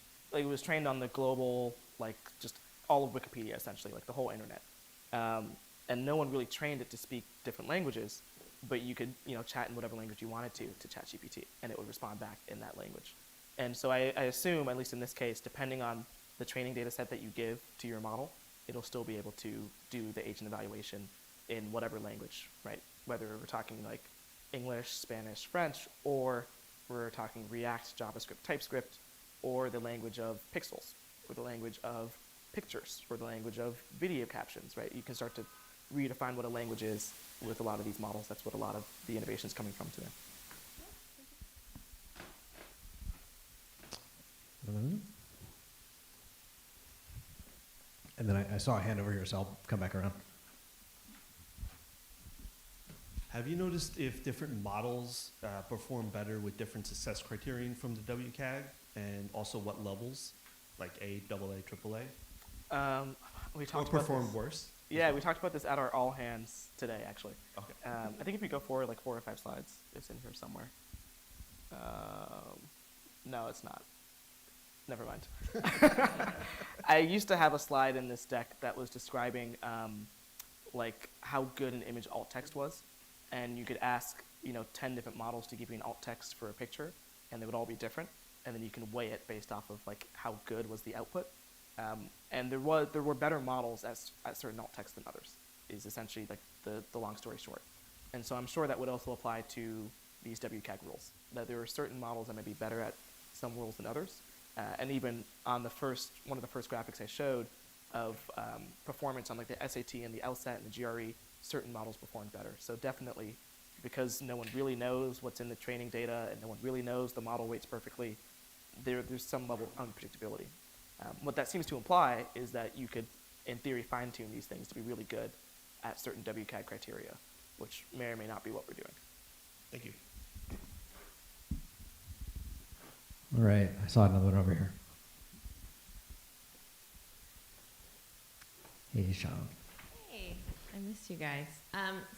trained on the global, like just all of Wikipedia essentially, like the whole internet, and no one really trained it to speak different languages. But you could, chat in whatever language you wanted to ChatGPT, and it would respond back in that language. And so I assume, at least in this case, depending on the training data set that you give to your model, it'll still be able to do the agent evaluation in whatever language, right? Whether we're talking like English, Spanish, French, or we're talking React, JavaScript, TypeScript, or the language of pixels, or the language of pictures, or the language of video captions, right? You can start to redefine what a language is with a lot of these models. That's what a lot of the innovation is coming from today. And then I saw a hand over here, so I'll come back around. Have you noticed if different models perform better with different success criterion from the WCAG, and also what levels, like A, AA, AAA? We Or talked about perform this. worse? Yeah, we talked about this at our all hands today, actually. Okay. I think if you go forward like 4 or 5 slides, it's in here somewhere. No, it's not. Never mind. I used to have a slide in this deck that was describing like how good an image alt text was, and you could ask 10 different models to give you an alt text for a picture, and they would all be different, and then you can weigh it based off of like how good was the output. And there were better models at certain alt text than others, is essentially like the long story short. And so I'm sure that would also apply to these WCAG rules, that there are certain models that may be better at some rules than others. And even on one of the first graphics I showed of performance on like the SAT and the LSAT and the GRE, certain models performed better. So definitely, because no one really knows what's in the training data and no one really knows the model weights perfectly, there's some level of unpredictability. What that seems to imply is that you could, in theory, fine-tune these things to be really good at certain WCAG criteria, which may or may not be what we're doing. Thank you. All right, I saw another one over here. Hey, Sean. Hey, I missed you guys.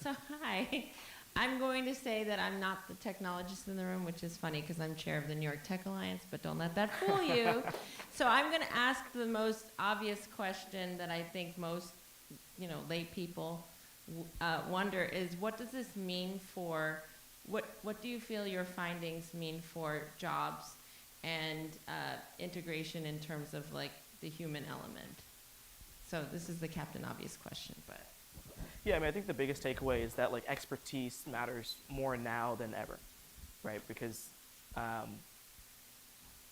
So hi, I'm going to say that I'm not the technologist in the room, which is funny because I'm chair of the New York Tech Alliance, but don't let that fool you. So I'm going to ask the most obvious question that I think most, lay people wonder is, what does this mean for, what do you feel your findings mean for jobs and integration in terms of like the human element? So this is the Captain Obvious question, but. Yeah, I mean, I think the biggest takeaway is that like expertise matters more now than ever, right? Because,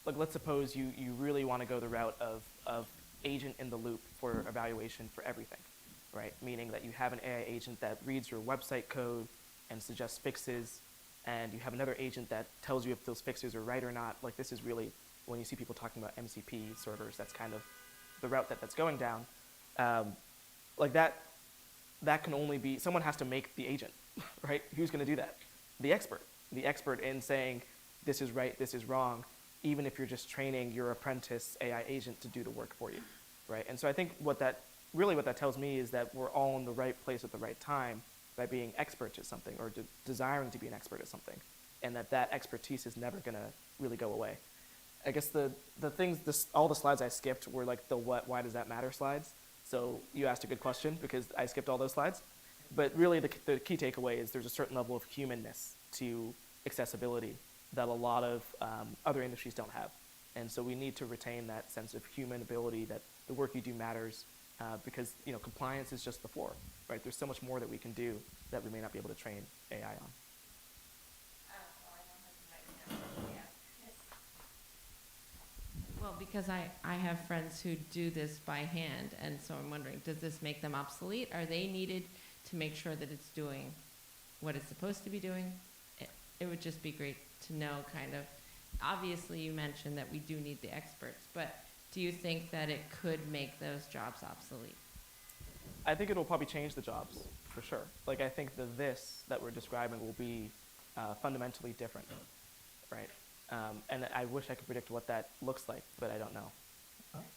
like, let's suppose you really want to go the route of agent in the loop for evaluation for everything, right? Meaning that you have an AI agent that reads your website code and suggests fixes, and you have another agent that tells you if those fixes are right or not. Like, this is really, when you see people talking about MCP servers, that's kind of the route that's going down. Like that can only be, someone has to make the agent, right? Who's going to do that? The expert in saying this is right, this is wrong, even if you're just training your apprentice AI agent to do the work for you, right? And so I think what that tells me is that we're all in the right place at the right time by being experts at something or desiring to be an expert at something, and that expertise is never going to really go away. I guess the things, all the slides I skipped were like the why does that matter slides. So you asked a good question because I skipped all those slides. But really the key takeaway is there's a certain level of humanness to accessibility that a lot of other industries don't have. And so we need to retain that sense of human ability, that the work you do matters, because compliance is just the floor, right? There's so much more that we can do that we may not be able to train AI on. Well, because I have friends who do this by hand, and so I'm wondering, does this make them obsolete? Are they needed to make sure that it's doing what it's supposed to be doing? It would just be great to know kind of, obviously you mentioned that we do need the experts, but do you think that it could make those jobs obsolete? I think it'll probably change the jobs, for sure. Like, I think this that we're describing will be fundamentally different, right? And I wish I could predict what that looks like, but I don't know.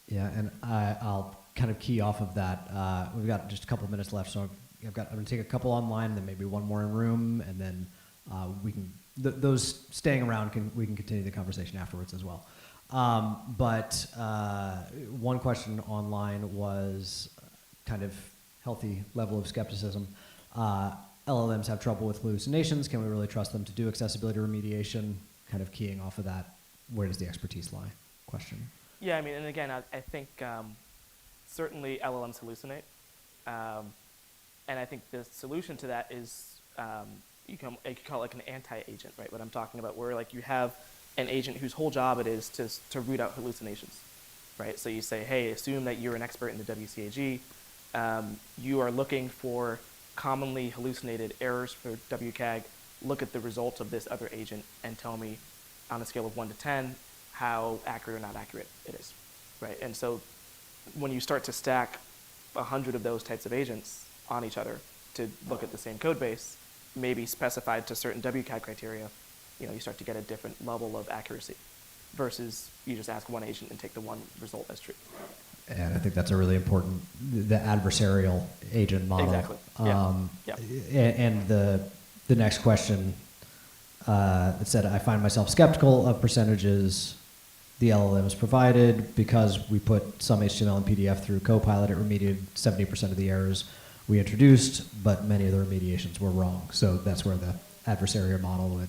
Yeah, and I'll kind of key off of that. We've got just a couple of minutes left, so I'm going to take a couple online, and then maybe one more in room, and then we can those staying around we can continue the conversation afterwards as well. But one question online was kind of healthy level of skepticism. LLMs have trouble with hallucinations. Can we really trust them to do accessibility remediation? Kind of keying off of that, where does the expertise lie? Question. Yeah, I mean, and again, I think certainly LLMs hallucinate, and I think the solution to that is you can call it like an anti-agent, right? What I'm talking about, where like you have an agent whose whole job it is to root out hallucinations, right? So you say, hey, assume that you're an expert in the WCAG. You are looking for commonly hallucinated errors for WCAG. Look at the results of this other agent and tell me on a scale of 1 to 10 how accurate or not accurate it is, right? And so when you start to stack 100 of those types of agents on each other to look at the same code base, maybe specified to certain WCAG criteria, you start to get a different level of accuracy versus you just ask one agent and take the one result as true. And I think that's a really important, the adversarial agent model. Exactly. And the next question, it said, I find myself skeptical of percentages the LLMs provided because we put some HTML and PDF through Copilot. It remediated 70% of the errors we introduced, but many of the remediations were wrong. So that's where the adversarial model would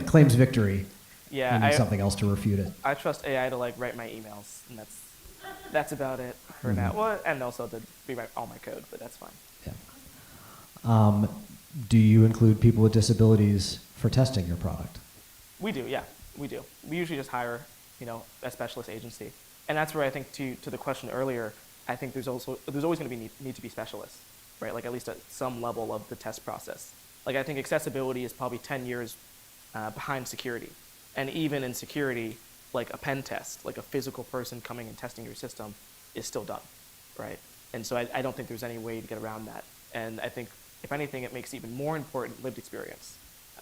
claims victory. Yeah, we need something else to refute it. I trust AI to like write my emails, and that's about it for now. Well, and also to rewrite all my code, but that's fine. Yeah. Do you include people with disabilities for testing your product? We do, yeah, we do. We usually just hire, a specialist agency, and that's where I think to the question earlier, I think there's always going to need to be specialists, right? Like at least at some level of the test process. Like I think accessibility is probably 10 years behind security, and even in security, like a pen test, like a physical person coming and testing your system, is still done, right? And so I don't think there's any way to get around that. And I think, if anything, it makes even more important lived experience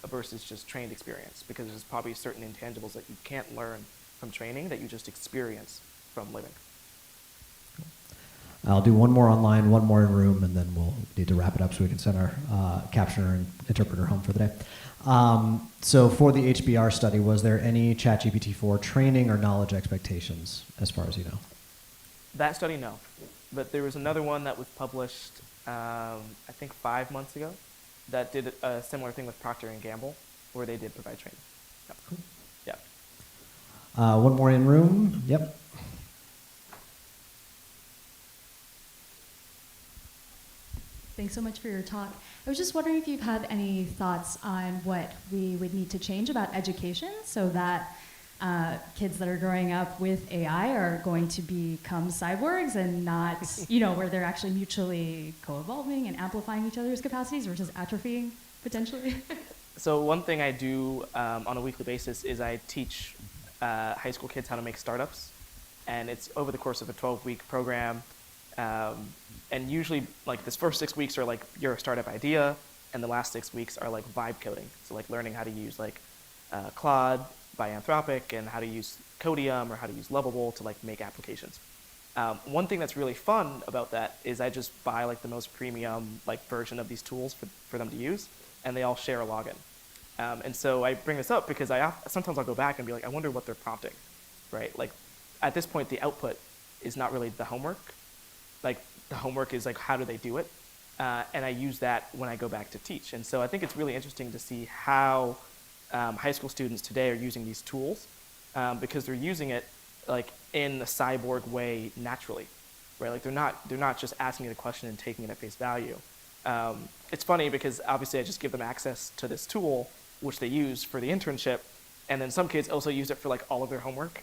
versus just trained experience, because there's probably certain intangibles that you can't learn from training that you just experience from living. I'll do one more online, one more in room, and then we'll need to wrap it up so we can send our captioner and interpreter home for the day. So for the HBR study, was there any ChatGPT-4 training or knowledge expectations, as far as you know? That study, no. But there was another one that was published, I think 5 months ago, that did a similar thing with Procter & Gamble, where they did provide training. Yep. Cool. Yeah. One more in room. Yep. Thanks so much for your talk. I was just wondering if you've had any thoughts on what we would need to change about education so that kids that are growing up with AI are going to become cyborgs and not, where they're actually mutually co-evolving and amplifying each other's capacities versus atrophying potentially. So one thing I do on a weekly basis is I teach high school kids how to make startups. And it's over the course of a 12-week program. And usually, like, this first 6 weeks are like your startup idea, and the last 6 weeks are like vibe coding. So like learning how to use like Claude by Anthropic and how to use Codium or how to use Lovable to like make applications. One thing that's really fun about that is I just buy like the most premium like version of these tools for them to use, and they all share a login. And so I bring this up because sometimes I'll go back and be like, I wonder what they're prompting, right? Like at this point, the output is not really the homework. Like the homework is like, how do they do it? And I use that when I go back to teach. And so I think it's really interesting to see how high school students today are using these tools because they're using it like in the cyborg way naturally, right? Like they're not just asking it a question and taking it at face value. It's funny because obviously I just give them access to this tool, which they use for the internship. And then some kids also use it for like all of their homework,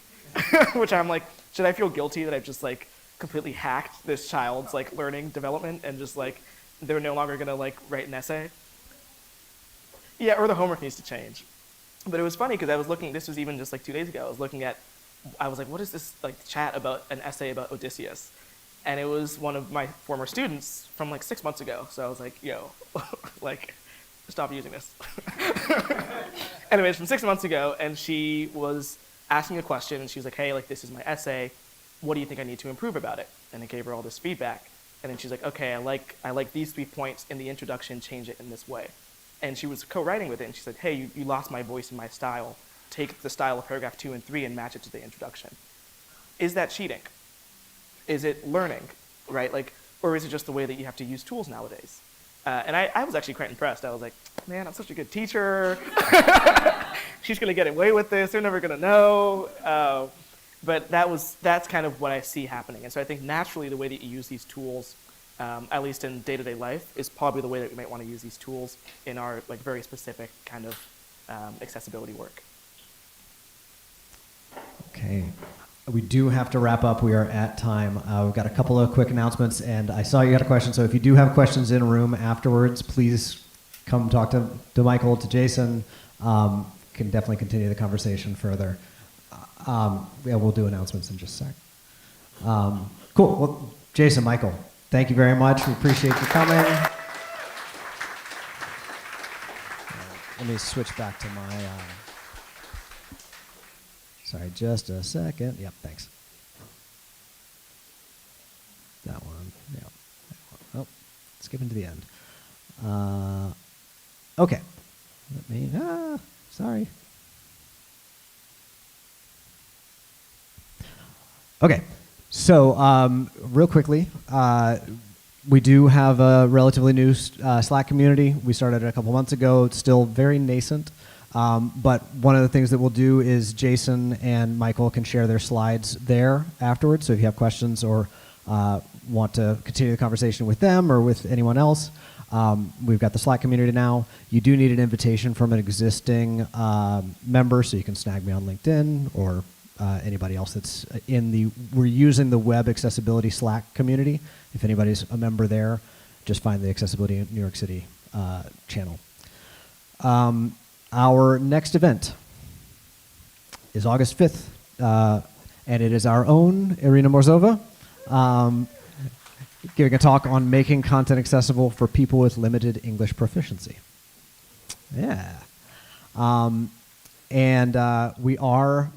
which I'm like, should I feel guilty that I've just like completely hacked this child's like learning development and just like they're no longer gonna like write an essay? Yeah, or the homework needs to change. But it was funny because I was looking, this was even just like 2 days ago, I was like, what is this like chat about an essay about Odysseus? And it was one of my former students from like 6 months ago. So I was like, yo, like, stop using this. Anyways, from 6 months ago, and she was asking a question, and she was like, hey, like, this is my essay. What do you think I need to improve about it? And I gave her all this feedback. And then she's like, okay, I like these 3 points in the introduction, change it in this way. And she was co-writing with it, and she said, hey, you lost my voice and my style. Take the style of paragraph 2 and 3 and match it to the introduction. Is that cheating? Is it learning, right? Like, or is it just the way that you have to use tools nowadays? And I was actually quite impressed. I was like, man, I'm such a good teacher. She's gonna get away with this. They're never gonna know. But that's kind of what I see happening. And so I think naturally the way that you use these tools, at least in day-to-day life, is probably the way that we might want to use these tools in our like very specific kind of accessibility work. Okay. We do have to wrap up. We are at time. We've got a couple of quick announcements, and I saw you had a question, so if you do have questions in room afterwards, please come talk to Michael, to Jason. Can definitely continue the conversation further. Yeah, we'll do announcements in just a sec. Cool. Well, Jason, Michael, thank you very much. We appreciate you coming. Let me switch back to my... Sorry, just a second. Yep, thanks. That one. Yep. That one. Oh, skipping to the end. Okay. Let me. Sorry. Okay. So, real quickly, we do have a relatively new Slack community. We started a couple months ago. It's still very nascent. But one of the things that we'll do is Jason and Michael can share their slides there afterwards. So if you have questions or want to continue the conversation with them or with anyone else, we've got the Slack community now. You do need an invitation from an existing member, so you can snag me on LinkedIn or anybody else that's we're using the web accessibility Slack community. If anybody's a member there, just find the Accessibility New York City channel. Our next event is August 5th, and it is our own Irina Morzova giving a talk on making content accessible for people with limited English proficiency. Yeah. And we are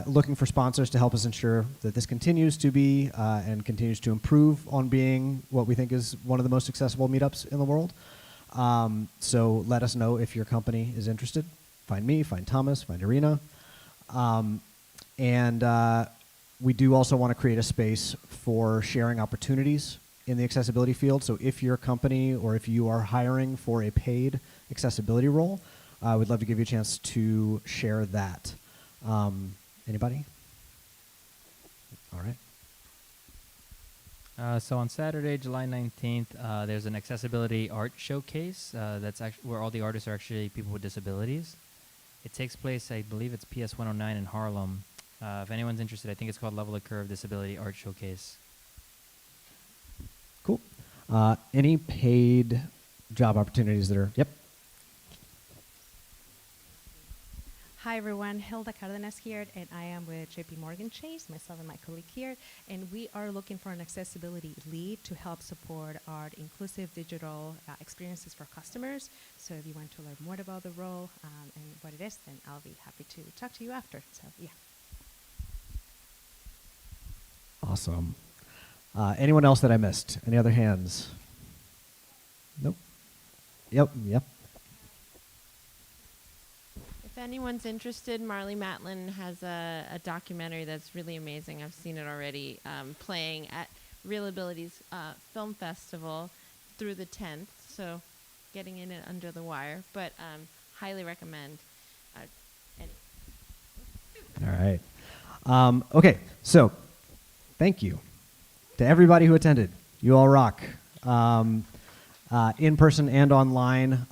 looking for sponsors to help us ensure that this continues to be and continues to improve on being what we think is one of the most accessible meetups in the world. So let us know if your company is interested. Find me, find Thomas, find Irina. And we do also want to create a space for sharing opportunities in the accessibility field. So if your company or if you are hiring for a paid accessibility role, we'd love to give you a chance to share that. Anybody? All right. So on Saturday, July 19th, there's an accessibility art showcase that's where all the artists are actually people with disabilities. It takes place, I believe it's PS 109 in Harlem. If anyone's interested, I think it's called Level the Curve Disability Art Showcase. Cool. Any paid job opportunities that are, yep. Hi everyone, Hilda Cardenas here, and I am with JP Morgan Chase, myself and my colleague here, and we are looking for an accessibility lead to help support our inclusive digital experiences for customers. So if you want to learn more about the role and what it is, then I'll be happy to talk to you after. So yeah. Awesome. Anyone else that I missed? Any other hands? Nope. Yep. If anyone's interested, Marley Matlin has a documentary that's really amazing. I've seen it already, playing at Real Abilities Film Festival through the 10th, so getting in it under the wire, but highly recommend. All right. Okay, so thank you to everybody who attended. You all rock. In person and online,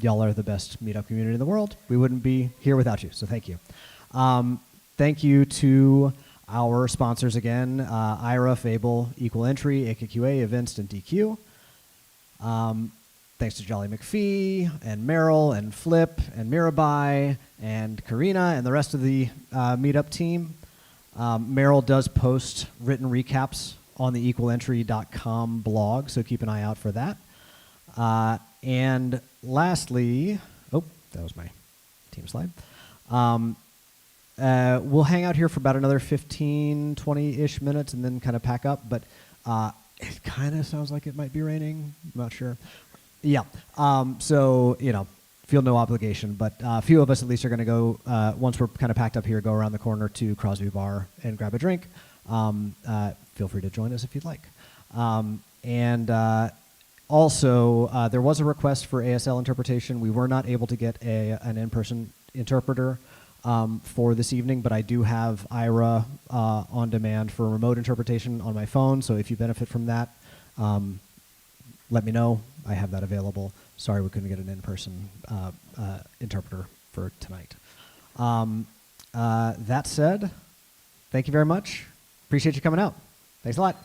y'all are the best meetup community in the world. We wouldn't be here without you, so thank you. Thank you to our sponsors again, Ira, Fable, Equal Entry, AKQA, Evinced, and DQ. Thanks to Jolly McPhee, and Meryl, and Flip, and Mirabai, and Karina, and the rest of the meetup team. Meryl does post written recaps on the equalentry.com blog, so keep an eye out for that. And lastly, oh, that was my team slide. We'll hang out here for about another 15, 20-ish minutes and then kind of pack up, but it kind of sounds like it might be raining. I'm not sure. Yeah, so, feel no obligation, but a few of us at least are going to go, once we're kind of packed up here, go around the corner to Crosby Bar and grab a drink. Feel free to join us if you'd like. Also, there was a request for ASL interpretation. We were not able to get an in-person interpreter for this evening, but I do have Ira on demand for remote interpretation on my phone, so if you benefit from that, let me know. I have that available. Sorry we couldn't get an in-person interpreter for tonight. That said, thank you very much. Appreciate you coming out. Thanks a lot.